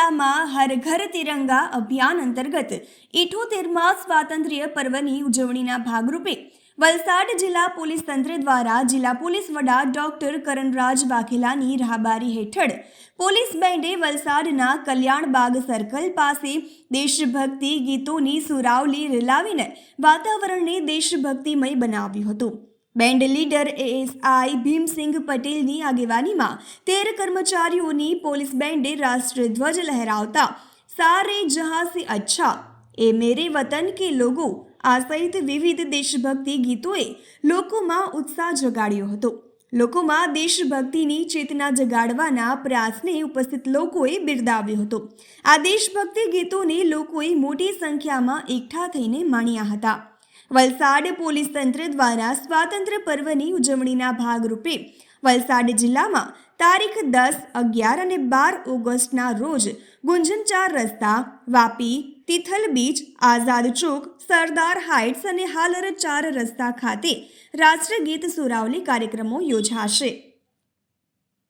જિલ્લામાં હર ઘર તિરંગા અભિયાન અંતર્ગત 78મા સ્વાતંત્ર્ય પર્વની ઉજવણીના ભાગરૂપે વલસાડ જિલ્લા પોલીસ તંત્ર દ્વારા જિલ્લા પોલીસ વડા ડોક્ટર કરણરાજ વાઘેલાની રાહબારી હેઠળ પોલીસ બેન્ડે વલસાડના કલ્યાણબાગ સર્કલ પાસે દેશભક્તિ ગીતોની સુરાવલી રેલાવીને વાતાવરણને દેશભક્તિમય બનાવ્યું હતું। બેન્ડ લીડર એએસઆઈ ભીમસિંઘ પટેલની આગેવાનીમાં 13 કર્મચારીઓની પોલીસ બેન્ડે રાષ્ટ્રધ્વજ લહેરાવતા સારે જહાં સે અચ્છા એ મેરે વતન કે લોગો આ સહિત વિવિધ દેશભક્તિ ગીતોએ લોકોમાં ઉત્સાહ જગાડ્યો હતો। લોકોમાં દેશભક્તિની ચેતના જગાડવાના પ્રયાસને ઉપસ્થિત લોકોએ બિરદાવ્યો હતો। આ દેશભક્તિ ગીતોને લોકોએ મોટી સંખ્યામાં એકઠા થઈને માણ્યા હતા। વલસાડ પોલીસ તંત્ર દ્વારા સ્વાતંત્ર્ય પર્વની ઉજવણીના ભાગરૂપે વલસાડ જિલ્લામાં તારીખ 10, 11 અને 12 ઓગસ્ટના રોજ ગુંજન 4 રસ્તા, વાપી, તિથલ બીચ, આઝાદ ચોક, સરદાર હાઇટ્સ અને હાલર 4 રસ્તા ખાતે રાષ્ટ્રગીત સુરાવલી કાર્યક્રમો યોજાશે।